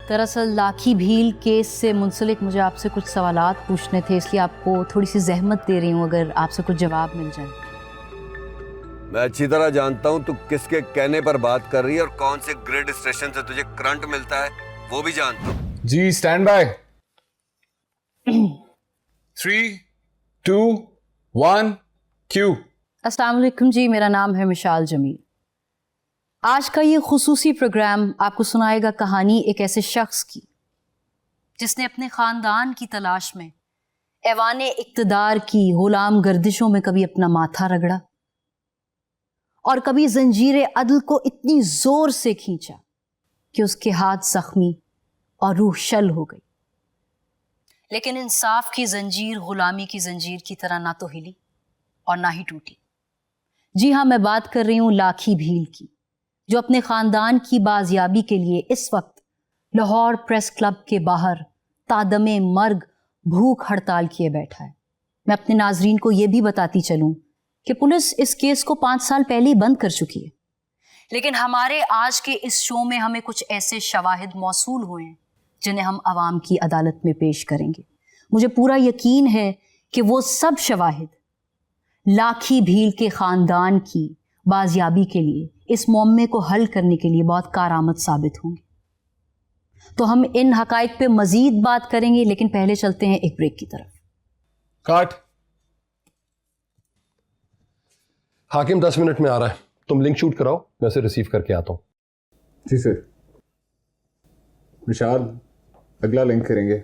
दरअसल lucky Bhil case से मुंसलिक मुझे आपसे कुछ सवालात पूछने थे, इसलिए आपको थोड़ी सी जहमत दे रही हूँ अगर आपसे कुछ जवाब मिल जाए। मैं अच्छी तरह जानता हूँ तू किसके कहने पर बात कर रही है और कौन से ग्रिड स्टेशन से तुझे करंट मिलता है वो भी जानता हूँ। G stand by. 3, 2, 1 क्यू। अस्सलाम वालेकुम जी, मेरा नाम है मिशाल जमील। आज का ये खुसूसी प्रोग्राम आपको सुनाएगा कहानी एक ऐसे शख्स की जिसने अपने ख़ानदान की तलाश में ऐवाने इक़्तिदार की गुलाम गर्दिशों में कभी अपना माथा रगड़ा और कभी जंजीरे अदल को इतनी जोर से खींचा कि उसके हाथ जख्मी और रूह शल हो गई। लेकिन इंसाफ की जंजीर गुलामी की जंजीर की तरह ना तो हिली और ना ही टूटी। जी हाँ, मैं बात कर रही हूँ लाखी भील की, जो अपने खानदान की बाजियाबी के लिए इस वक्त लाहौर प्रेस क्लब के बाहर तादमे मर्ग भूख हड़ताल किए बैठा है। मैं अपने नाजरीन को यह भी बताती चलूं कि पुलिस इस केस को 5 साल पहले ही बंद कर चुकी है, लेकिन हमारे आज के इस शो में हमें कुछ ऐसे शवाहिद मौसूल हुए हैं जिन्हें हम आवाम की अदालत में पेश करेंगे। मुझे पूरा यकीन है कि वो सब शवाहिद लाखी भील के खानदान की बाजियाबी के लिए, इस मुअम्मे को हल करने के लिए बहुत कारआमद साबित होंगे। तो हम इन हकाइक पे मजीद बात करेंगे, लेकिन पहले चलते हैं एक ब्रेक की तरफ। काट। हाकिम 10 मिनट में आ रहा है, तुम लिंक शूट कराओ, मैं उसे रिसीव करके आता हूँ। जी सर। विशाल, अगला लिंक करेंगे।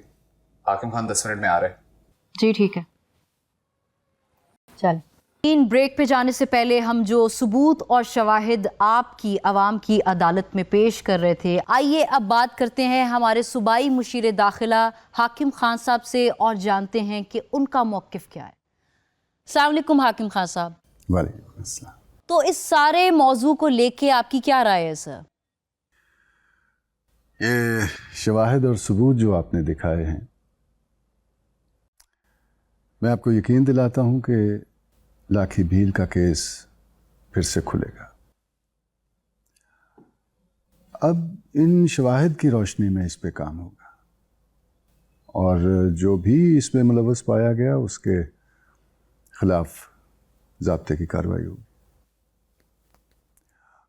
हाकिम खान 10 मिनट में आ रहे हैं। जी ठीक है, चल। इन ब्रेक पे जाने से पहले हम जो सबूत और शवाहिद आपकी आवाम की अदालत में पेश कर रहे थे, आइए अब बात करते हैं हमारे सूबाई मुशीर दाखिला हाकिम खान साहब से और जानते हैं कि उनका मौक़िफ़ क्या है। अस्सलाम वालेकुम हाकिम खान साहब। वालेकुम अस्सलाम। तो इस सारे मौजू को लेके आपकी क्या राय है सर? ये शवाहिद और सबूत जो आपने दिखाए हैं, मैं आपको यकीन दिलाता हूं कि लाखी भील का केस फिर से खुलेगा। अब इन शवाहिद की रोशनी में इस पे काम होगा और जो भी इसमें मुलव्वस पाया गया उसके खिलाफ ज़ाब्ते की कार्रवाई होगी।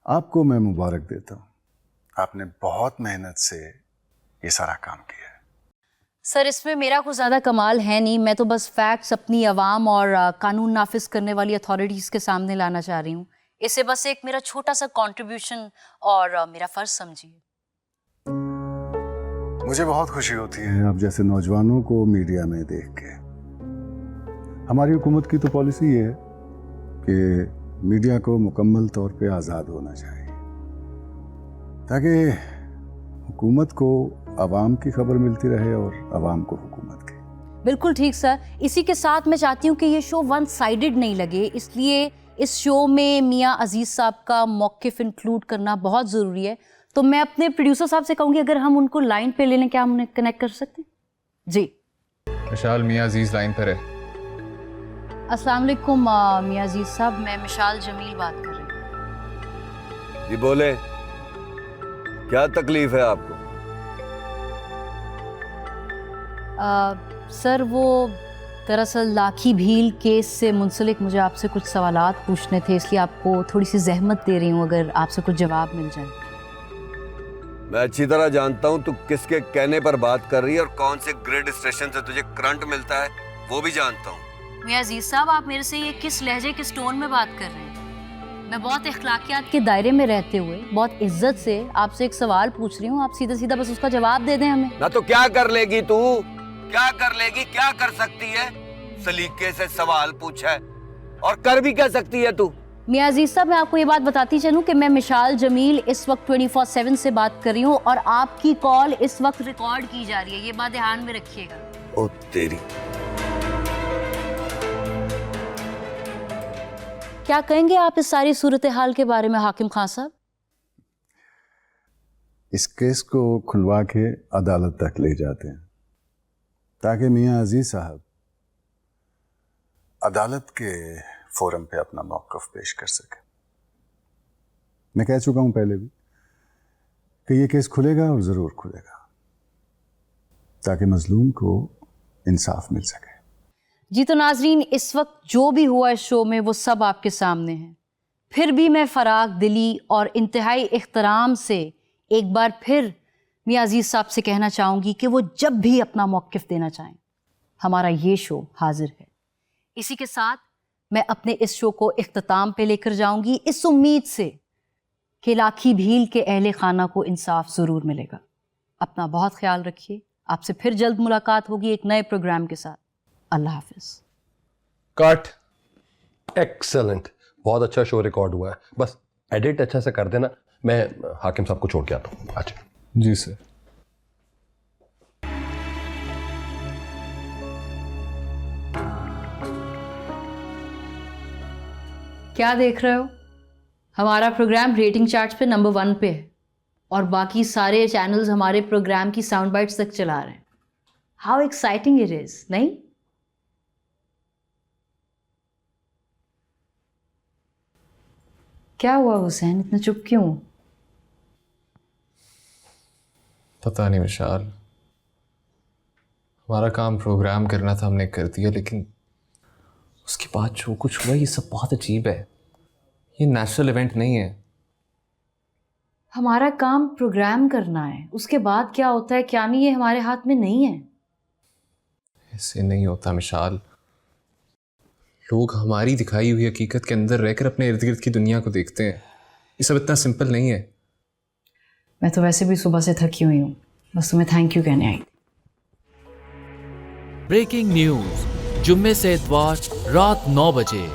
आपको मैं मुबारक देता हूँ, आपने बहुत मेहनत से ये सारा काम किया है। सर, इसमें मेरा कुछ ज़्यादा कमाल है नहीं, मैं तो बस फैक्ट्स अपनी आवाम और कानून नाफिज करने वाली अथॉरिटीज़ के सामने लाना चाह रही हूँ। इसे बस एक मेरा छोटा सा कंट्रीब्यूशन और मेरा फ़र्ज समझिए। मुझे बहुत खुशी होती है आप जैसे नौजवानों को मीडिया में देख के। हमारी हुकूमत की तो पॉलिसी ये है कि मीडिया को मुकम्मल तौर पे आज़ाद होना चाहिए, ताकि हुकूमत को आवाम की खबर मिलती रहे और आवाम को हुकूमत की। बिल्कुल ठीक सर। इसी के साथ मैं चाहती हूँ कि ये शो वन साइडेड नहीं लगे, इसलिए इस शो में मियाँ अजीज़ साहब का मौक़िफ़ इंक्लूड करना बहुत ज़रूरी है। तो मैं अपने प्रोड्यूसर साहब से कहूँगी अगर हम उनको लाइन पे ले लें, क्या हम उन्हें कनेक्ट कर सकते हैं? जी विशाल, मियाँ अजीज लाइन पर है। अस्सलाम वालेकुम मियाँ अजीज़ साहब, मैं मिशाल जमील बात कर रही हूँ। जी बोले, क्या तकलीफ है आपको? सर, वो दरअसल लाखी भील केस से मुंसलिक मुझे आपसे कुछ सवालात पूछने थे, इसलिए आपको थोड़ी सी जहमत दे रही हूँ अगर आपसे कुछ जवाब मिल जाए। मैं अच्छी तरह जानता हूँ तू किसके कहने पर बात कर रही है और कौन से ग्रिड स्टेशन से तुझे करंट मिलता है वो भी जानता हूँ। मियाँ अजीज साहब, आप मेरे से ये किस लहजे किस टोन में बात कर रहे हैं? मैं बहुत इखलाकियात के दायरे में रहते हुए बहुत इज्जत से आपसे एक सवाल पूछ रही हूँ, आप सीधा सीधा बस उसका जवाब दे दें हमें। ना तो क्या कर लेगी तू, क्या कर लेगी, क्या कर सकती है? सलीके से सवाल पूछा है और कर भी क्या सकती है तू? मियाँ अजीज साहब, मैं आपको ये बात बताती चलूं कि मैं मिशाल जमील इस वक्त 24/7 से बात कर रही हूँ और आपकी कॉल इस वक्त रिकॉर्ड की जा रही है, ये बात ध्यान में रखिएगा। ओ तेरी। क्या कहेंगे आप इस सारी सूरत हाल के बारे में हाकिम खान साहब? इस केस को खुलवा के अदालत तक ले जाते हैं ताकि मियाँ अजीज साहब अदालत के फोरम पे अपना मौक़िफ़ पेश कर सके। मैं कह चुका हूं पहले भी कि ये केस खुलेगा और ज़रूर खुलेगा। ताकि मजलूम को इंसाफ मिल सके। जी तो नाजरीन, इस वक्त जो भी हुआ इस शो में वो सब आपके सामने है। फिर भी मैं फराग दिली और इंतहाई इख्तराम से एक बार फिर मियां अजीज़ साहब से कहना चाहूँगी कि वो जब भी अपना मौक़िफ़ देना चाहें, हमारा ये शो हाजिर है। इसी के साथ मैं अपने इस शो को इख्तिताम पे लेकर जाऊँगी, इस उम्मीद से कि लाखी भील के अहले खाना को इंसाफ ज़रूर मिलेगा। अपना बहुत ख्याल रखिए। आपसे फिर जल्द मुलाकात होगी एक नए प्रोग्राम के साथ। अल्लाह हाफिज़। कट। एक्सेलेंट, बहुत अच्छा शो रिकॉर्ड हुआ है, बस एडिट अच्छा से कर देना। मैं हाकिम साहब को छोड़ के आता हूँ। अच्छा जी सर। क्या देख रहे हो? हमारा प्रोग्राम रेटिंग चार्ट्स पे नंबर 1 पे है और बाकी सारे चैनल्स हमारे प्रोग्राम की साउंड बाइट्स तक चला रहे हैं। हाउ एक्साइटिंग इट इज, नहीं? क्या हुआ हुसैन, इतना चुप क्यों? पता नहीं विशाल, हमारा काम प्रोग्राम करना था, हमने कर दिया, लेकिन उसके बाद जो कुछ हुआ ये सब बहुत अजीब है। ये नेचुरल इवेंट नहीं है। हमारा काम प्रोग्राम करना है, उसके बाद क्या होता है क्या नहीं ये हमारे हाथ में नहीं है। ऐसे नहीं होता मिशाल। लोग हमारी दिखाई हुई हकीकत के अंदर रहकर अपने इर्द गिर्द की दुनिया को देखते हैं। ये सब इतना सिंपल नहीं है। मैं तो वैसे भी सुबह से थकी हुई हूँ, बस तुम्हें थैंक यू कहने आई। ब्रेकिंग न्यूज जुम्मे से इतवार रात 9 बजे।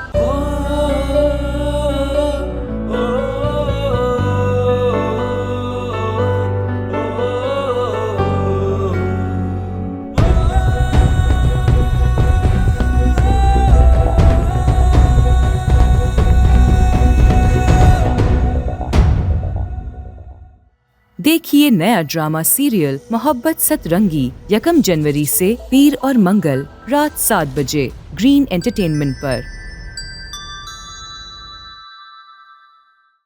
देखिए नया ड्रामा सीरियल मोहब्बत सतरंगी 1 जनवरी से पीर और मंगल रात 7 बजे ग्रीन एंटरटेनमेंट पर।